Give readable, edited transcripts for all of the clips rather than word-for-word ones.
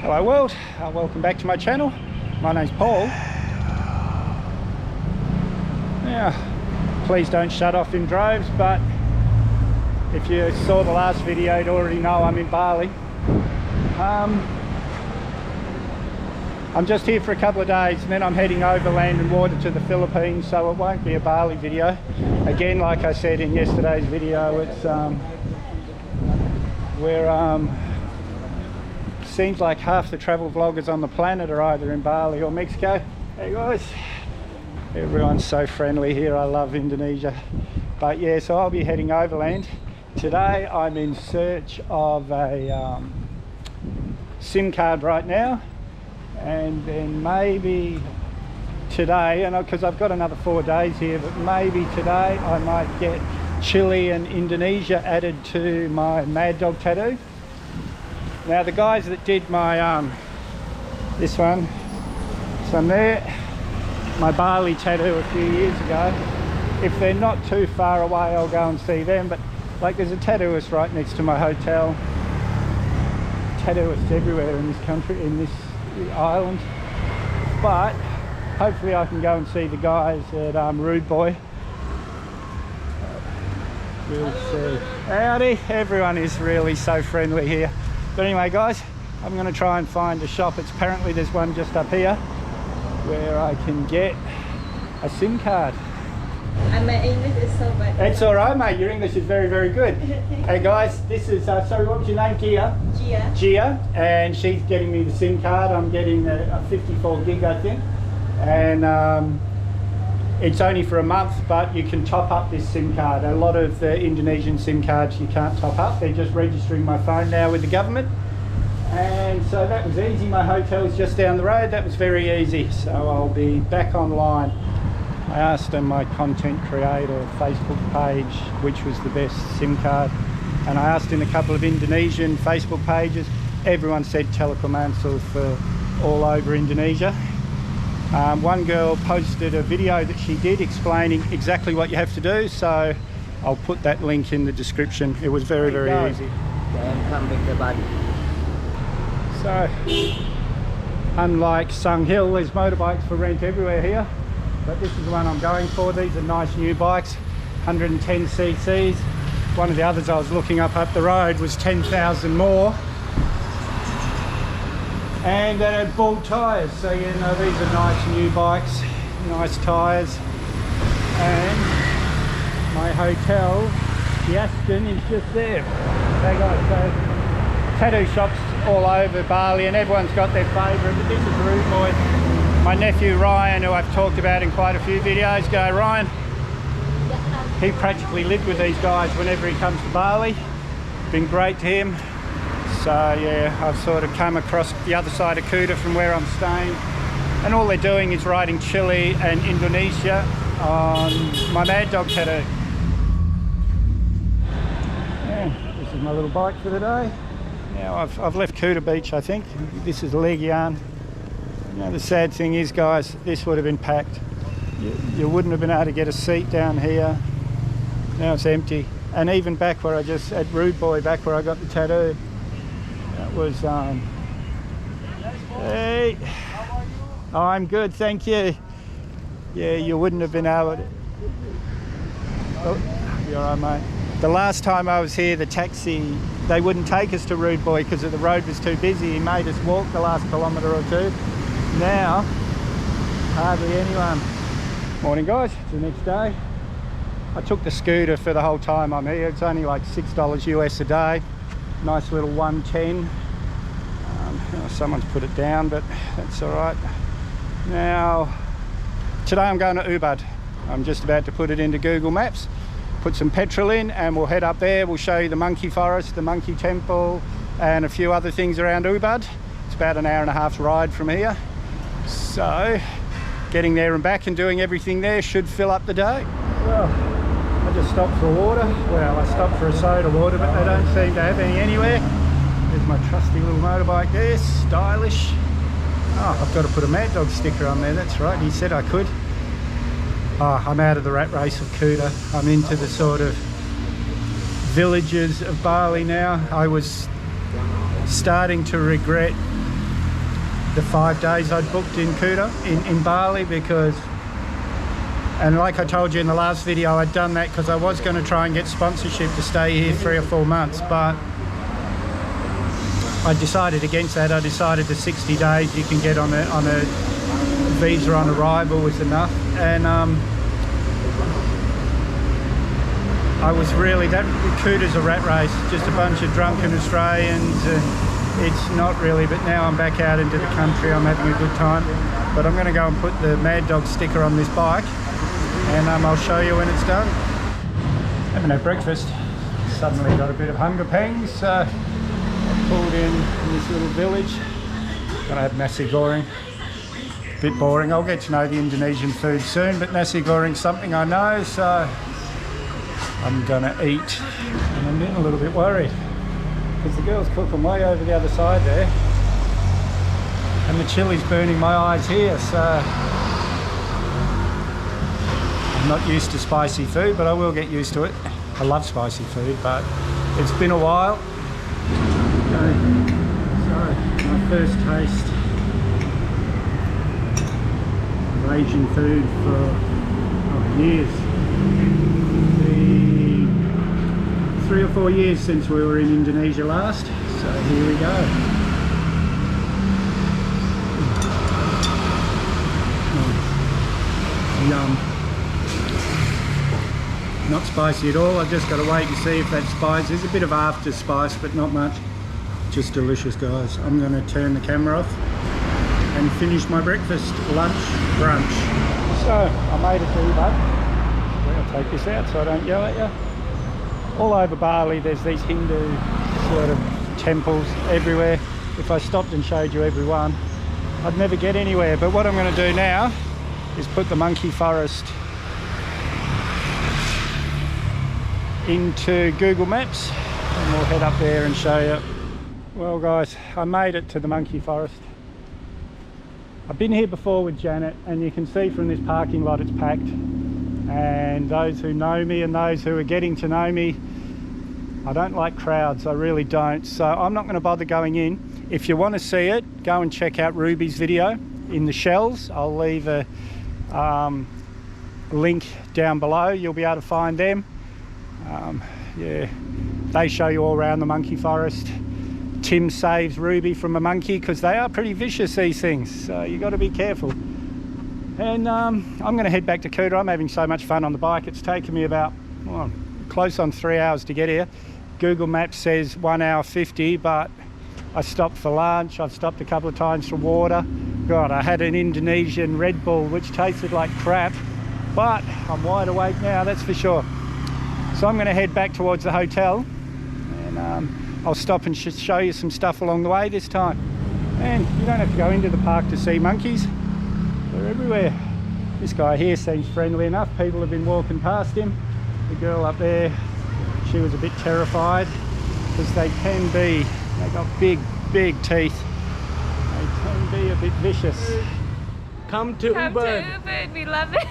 Hello world, welcome back to my channel. My name's Paul. Now, please don't shut off in droves, but if you saw the last video, you'd already know I'm in Bali. I'm just here for a couple of days and then I'm heading over land and water to the Philippines, so it won't be a Bali video. Again, like I said in yesterday's video, it's seems like half the travel vloggers on the planet are either in Bali or Mexico. Hey guys, everyone's so friendly here. I love Indonesia. But yeah, so I'll be heading overland. Today I'm in search of a SIM card right now, and then maybe today, and because I've got another 4 days here, but maybe today I might get Chile and Indonesia added to my Mad Dog tattoo. Now the guys that did my this one there, my Bali tattoo a few years ago, if they're not too far away I'll go and see them. But like, there's a tattooist right next to my hotel. Tattooists everywhere in this country, in this island, but hopefully I can go and see the guys at Rude Boy. We'll see. Howdy, everyone is really so friendly here. But anyway guys, I'm going to try and find a shop. Apparently there's one just up here where I can get a SIM card. And my English is so bad. It's alright mate, your English is very, very good. Hey guys, this is, sorry, what was your name? Gia? Gia, and she's getting me the SIM card. I'm getting a 54 gig I think, and it's only for a month, but you can top up this SIM card. A lot of the Indonesian SIM cards you can't top up. They're just registering my phone now with the government. And so that was easy. My hotel's just down the road. That was very easy. So I'll be back online. I asked them, my content creator Facebook page, which was the best SIM card. And I asked in a couple of Indonesian Facebook pages. Everyone said Telkomsel for all over Indonesia. One girl posted a video that she did explaining exactly what you have to do, so I'll put that link in the description. It was very, very easy. Then come back the body. So, unlike Sung Hill, there's motorbikes for rent everywhere here, but this is the one I'm going for. These are nice new bikes, 110 cc's. One of the others I was looking up the road was 10,000 more. And they had ball tyres, so you know, these are nice new bikes, nice tyres. And my hotel, the Aston, is just there. They got tattoo shops all over Bali and everyone's got their favourite, but this is Rude Boy. My nephew Ryan, who I've talked about in quite a few videos, Ryan, he practically lived with these guys whenever he comes to Bali. Been great to him. So yeah, I've sort of come across the other side of Kuta from where I'm staying, and all they're doing is riding Chile and Indonesia on my Mad Dog tattoo. Yeah, this is my little bike for the day. Now I've left Kuta Beach, I think. This is Legian. You know, the sad thing is guys, this would have been packed. You wouldn't have been able to get a seat down here. Now it's empty. And even back where at Rude Boy, back where I got the tattoo, that was, hey, oh, I'm good, thank you. Yeah, you wouldn't have been able to, oh, you're all right, mate. The last time I was here, the taxi, they wouldn't take us to Rude Boy because the road was too busy. He made us walk the last kilometre or two. Now, hardly anyone. Morning guys, it's the next day. I took the scooter for the whole time I'm here. It's only like $6 US a day. Nice little 110. Someone's put it down, but that's all right. Now, today I'm going to Ubud. I'm just about to put it into Google Maps, put some petrol in, and we'll head up there. We'll show you the monkey forest, the monkey temple, and a few other things around Ubud. It's about an hour and a half's ride from here. So, getting there and back and doing everything there should fill up the day. Well, I just stopped for water. Well, I stopped for a soda water, but they don't seem to have any anywhere. There's my trusty little motorbike there, stylish. Oh, I've got to put a Mad Dog sticker on there, that's right, he said I could. Oh, I'm out of the rat race of Kuta. I'm into the sort of villages of Bali now. I was starting to regret the 5 days I'd booked in Kuta, in Bali, because, and like I told you in the last video, I'd done that because I was going to try and get sponsorship to stay here 3 or 4 months, but I decided against that. I decided the 60 days you can get on a visa on arrival was enough, and I was really, that Kuta's a rat race, just a bunch of drunken Australians. It's not really, but now I'm back out into the country, I'm having a good time. But I'm going to go and put the Mad Dog sticker on this bike, and I'll show you when it's done. Haven't had breakfast, suddenly got a bit of hunger pangs. I pulled in this little village, gonna have nasi goreng. Bit boring, I'll get to know the Indonesian food soon, but nasi goreng's something I know, so I'm gonna eat. And I'm getting a little bit worried because the girl's cooking way over the other side there, and the chili's burning my eyes here, so I'm not used to spicy food, but I will get used to it. I love spicy food, but it's been a while. So my first taste of Asian food for years. 3 or 4 years since we were in Indonesia last, so here we go. Yum. Not spicy at all. I've just got to wait and see if that's spice. There's a bit of after spice, but not much. Just delicious, guys. I'm going to turn the camera off and finish my breakfast, lunch, brunch. So I made it to you, bud. I'll take this out so I don't yell at you. All over Bali there's these Hindu sort of temples everywhere. If I stopped and showed you every one, I'd never get anywhere. But what I'm going to do now is put the monkey forest into Google Maps, and we'll head up there and show you. Well guys, I made it to the monkey forest. I've been here before with Janet, and you can see from this parking lot it's packed. And those who know me and those who are getting to know me, I don't like crowds, I really don't. So I'm not going to bother going in. If you want to see it, go and check out Ruby's video in the shells. I'll leave a link down below. You'll be able to find them. Yeah, they show you all around the monkey forest. Tim saves Ruby from a monkey because they are pretty vicious, these things, so you got to be careful. And I'm going to head back to Kuta. I'm having so much fun on the bike. It's taken me about close on 3 hours to get here. Google Maps says 1 hour 50, but I stopped for lunch. I've stopped a couple of times for water. God, I had an Indonesian Red Bull which tasted like crap, but I'm wide awake now, that's for sure. So I'm going to head back towards the hotel, and I'll stop and show you some stuff along the way this time. And you don't have to go into the park to see monkeys. They're everywhere. This guy here seems friendly enough. People have been walking past him. The girl up there, she was a bit terrified because they can be, they got big teeth. They can be a bit vicious. Come to Ubud. We love it.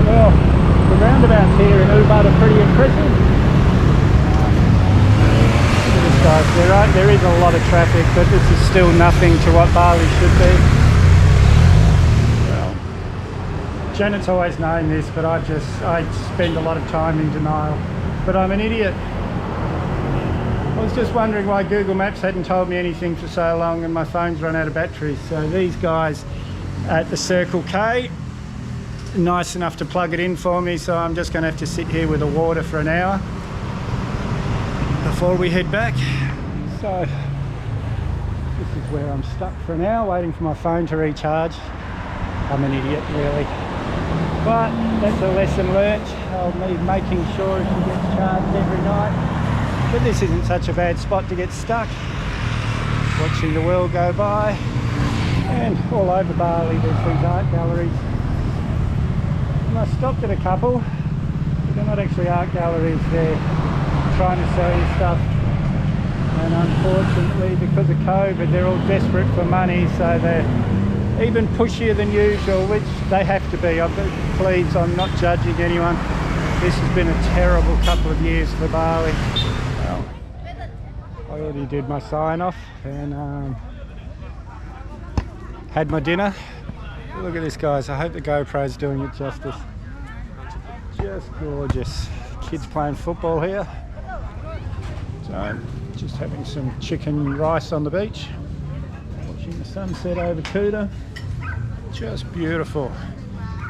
Well, the roundabouts here in Ubud are pretty impressive. Look at this, guys. There is a lot of traffic, but this is still nothing to what Bali should be. Janet's always known this, but I spend a lot of time in denial. But I'm an idiot. I was just wondering why Google Maps hadn't told me anything for so long, and my phone's run out of batteries. So these guys at the Circle K, nice enough to plug it in for me, so I'm just going to have to sit here with the water for an hour before we head back. So this is where I'm stuck for an hour, waiting for my phone to recharge. I'm an idiot, really. But that's a lesson learnt. I'll be making sure she gets charged every night. But this isn't such a bad spot to get stuck. Watching the world go by. And all over Bali there's these art galleries. And I stopped at a couple, but they're not actually art galleries, they're trying to sell you stuff. And unfortunately, because of COVID, they're all desperate for money, so they're even pushier than usual, which they have to be. Please, I'm not judging anyone. This has been a terrible couple of years for Bali. Well, I already did my sign off, and Had my dinner. Look at this, guys. I hope the GoPro's doing it justice. Just gorgeous. Kids playing football here. So, just having some chicken rice on the beach. Watching the sunset over Kuta. Just beautiful.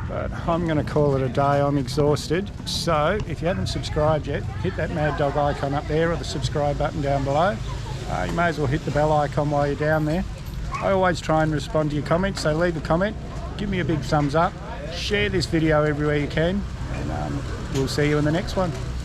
But I'm going to call it a day. I'm exhausted. So if you haven't subscribed yet, hit that Mad Dog icon up there or the subscribe button down below. You may as well hit the bell icon while you're down there. I always try and respond to your comments, so leave a comment, give me a big thumbs up, share this video everywhere you can, and we'll see you in the next one.